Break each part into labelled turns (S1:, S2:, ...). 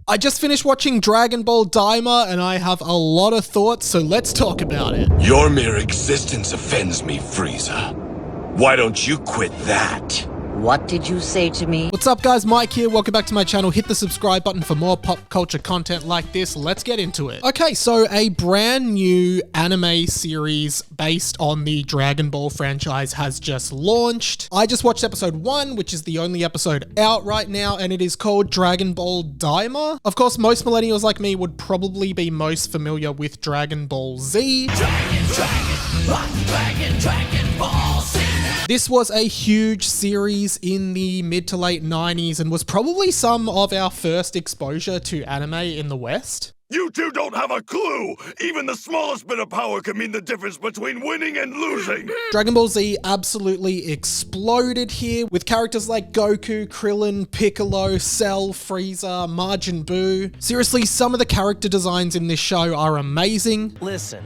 S1: I just finished watching Dragon Ball Daima and I have a lot of thoughts, so let's talk about it.
S2: Your mere existence offends me, Frieza. Why don't you quit that?
S3: What did you say to me?
S1: What's up guys, Mike here, welcome back to my channel. Hit the subscribe button for more pop culture content like this. Let's get into it. Okay, so a brand new anime series based on the Dragon Ball franchise has just launched. I just watched episode 1, which is the only episode out right now, and it is called Dragon Ball Daima. Of course, most millennials like me would probably be most familiar with Dragon Ball Z. Dragon Ball Z. This was a huge series in the mid to late 90s and was probably some of our first exposure to anime in the West.
S2: You two don't have a clue! Even the smallest bit of power can mean the difference between winning and losing!
S1: Dragon Ball Z absolutely exploded here with characters like Goku, Krillin, Piccolo, Cell, Frieza, Majin Buu. Seriously, some of the character designs in this show are amazing.
S4: Listen.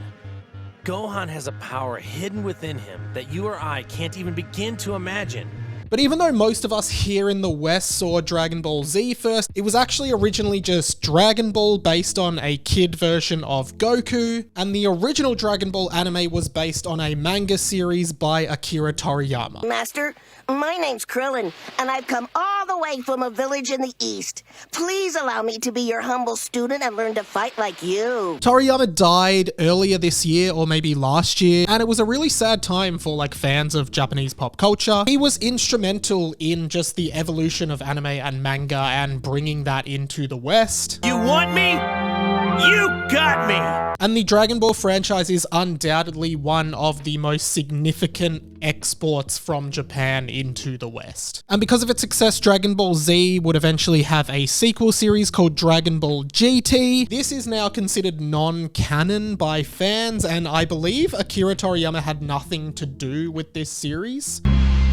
S4: Gohan has a power hidden within him that you or I can't even begin to imagine.
S1: But even though most of us here in the West saw Dragon Ball Z first, it was actually originally just Dragon Ball based on a kid version of Goku, and the original Dragon Ball anime was based on a manga series by Akira Toriyama.
S5: Master, my name's Krillin, and I've come all the way from a village in the east. Please allow me to be your humble student and learn to fight like you.
S1: Toriyama died earlier this year, or maybe last year, and it was a really sad time for like fans of Japanese pop culture. He was instrumental in just the evolution of anime and manga and bringing that into the West.
S4: You want me? You got me!
S1: And the Dragon Ball franchise is undoubtedly one of the most significant exports from Japan into the West. And because of its success, Dragon Ball Z would eventually have a sequel series called Dragon Ball GT. This is now considered non-canon by fans, and I believe Akira Toriyama had nothing to do with this series.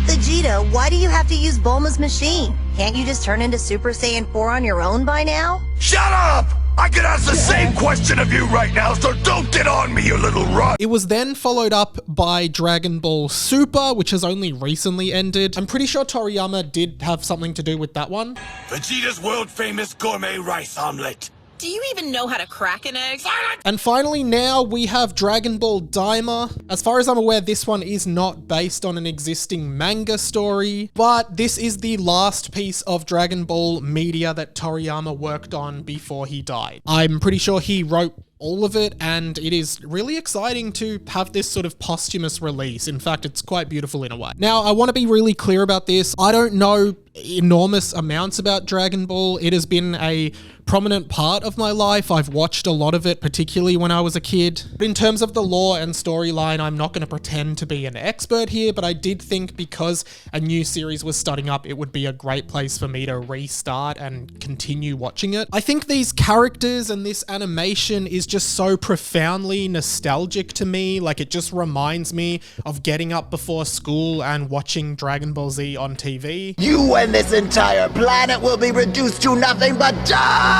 S6: Vegeta, why do you have to use Bulma's machine? Can't you just turn into Super Saiyan 4 on your own by now?
S2: Shut up! I could ask the same question of you right now, so don't get on me, you little runt!
S1: It was then followed up by Dragon Ball Super, which has only recently ended. I'm pretty sure Toriyama did have something to do with that one.
S2: Vegeta's world-famous gourmet rice omelet.
S7: Do you even know how to crack an egg?
S1: And finally, now we have Dragon Ball Daima. As far as I'm aware, this one is not based on an existing manga story, but this is the last piece of Dragon Ball media that Toriyama worked on before he died. I'm pretty sure he wrote all of it, and it is really exciting to have this sort of posthumous release. In fact, it's quite beautiful in a way. Now, I want to be really clear about this. I don't know enormous amounts about Dragon Ball. It has been a prominent part of my life. I've watched a lot of it, particularly when I was a kid. But in terms of the lore and storyline, I'm not going to pretend to be an expert here, but I did think because a new series was starting up, it would be a great place for me to restart and continue watching it. I think these characters and this animation is just so profoundly nostalgic to me. Like, it just reminds me of getting up before school and watching Dragon Ball Z on TV.
S8: You and this entire planet will be reduced to nothing but dust!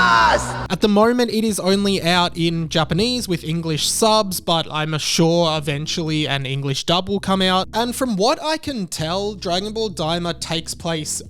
S1: At the moment, it is only out in Japanese with English subs, but I'm sure eventually an English dub will come out. And from what I can tell, Dragon Ball Daima takes place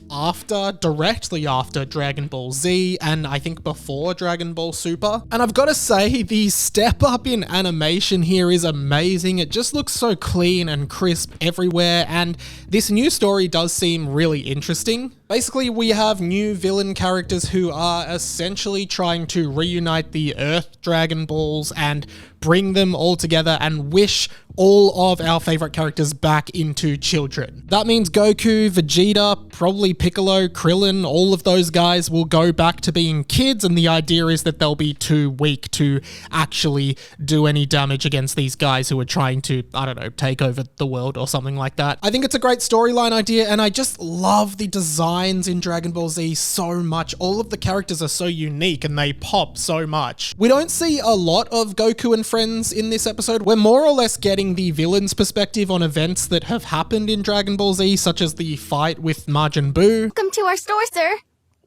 S1: directly after Dragon Ball Z, and I think before Dragon Ball Super. And I've got to say, the step up in animation here is amazing. It just looks so clean and crisp everywhere, and this new story does seem really interesting. Basically, we have new villain characters who are essentially trying to reunite the Earth Dragon Balls and bring them all together and wish all of our favorite characters back into children. That means Goku, Vegeta, probably Piccolo, Krillin, all of those guys will go back to being kids, and the idea is that they'll be too weak to actually do any damage against these guys who are trying to, I don't know, take over the world or something like that. I think it's a great storyline idea, and I just love the designs in Dragon Ball Z so much. All of the characters are so unique and they pop so much. We don't see a lot of Goku and friends in this episode. We're more or less getting the villain's perspective on events that have happened in Dragon Ball Z, such as the fight with Majin Buu.
S9: Welcome to our store, sir.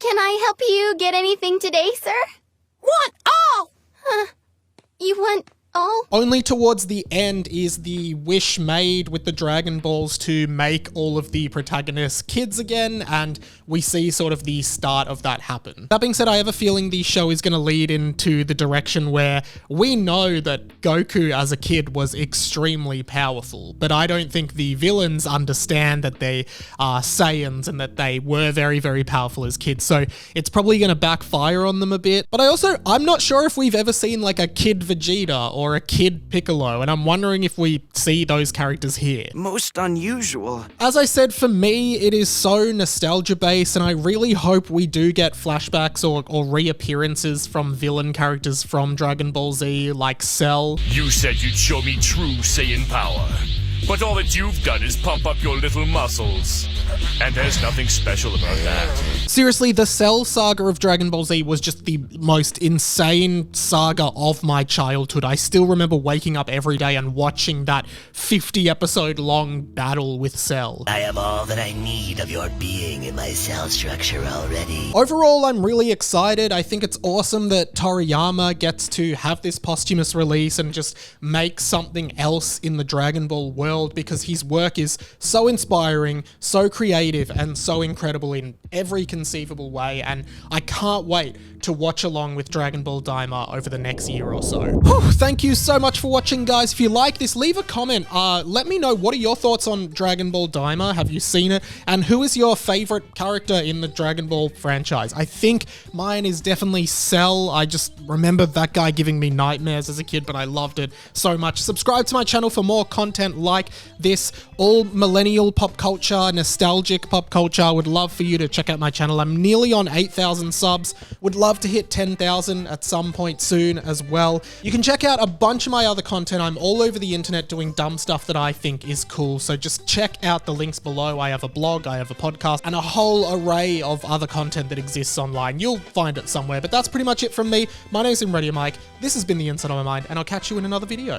S9: Can I help you get anything today, sir?
S5: What? Oh!
S9: You want all?
S1: Only towards the end is the wish made with the Dragon Balls to make all of the protagonists kids again, and we see sort of the start of that happen. That being said, I have a feeling the show is going to lead into the direction where we know that Goku as a kid was extremely powerful, but I don't think the villains understand that they are Saiyans and that they were very, very powerful as kids, so it's probably going to backfire on them a bit. But I'm not sure if we've ever seen like a kid Vegeta or a kid Piccolo, and I'm wondering if we see those characters here.
S10: Most unusual.
S1: As I said, for me, it is so nostalgia-based, and I really hope we do get flashbacks or reappearances from villain characters from Dragon Ball Z, like Cell.
S2: You said you'd show me true Saiyan power, but all that you've done is pump up your little muscles. And there's nothing special about that.
S1: Seriously, the Cell saga of Dragon Ball Z was just the most insane saga of my childhood. I still remember waking up every day and watching that 50-episode long battle with Cell.
S8: I have all that I need of your being in my cell structure already.
S1: Overall, I'm really excited. I think it's awesome that Toriyama gets to have this posthumous release and just make something else in the Dragon Ball world, because his work is so inspiring, so creative, and so incredible in every conceivable way, and I can't wait to watch along with Dragon Ball Daima over the next year or so. Whew, thank you so much for watching, guys. If you like this, leave a comment. Let me know, what are your thoughts on Dragon Ball Daima? Have you seen it? And who is your favorite character in the Dragon Ball franchise? I think mine is definitely Cell. I just remember that guy giving me nightmares as a kid, but I loved it so much. Subscribe to my channel for more content like this, all millennial pop culture, nostalgic pop culture. I would love for you to check out my channel. I'm nearly on 8,000 subs. Would love to hit 10,000 at some point soon as well. You can check out a bunch of my other content. I'm all over the internet doing dumb stuff that I think is cool, so just check out the links below. I have a blog, I have a podcast, and a whole array of other content that exists online. You'll find it somewhere, but that's pretty much it from me. My name's Radio Mike. This has been The Inside of My Mind, and I'll catch you in another video.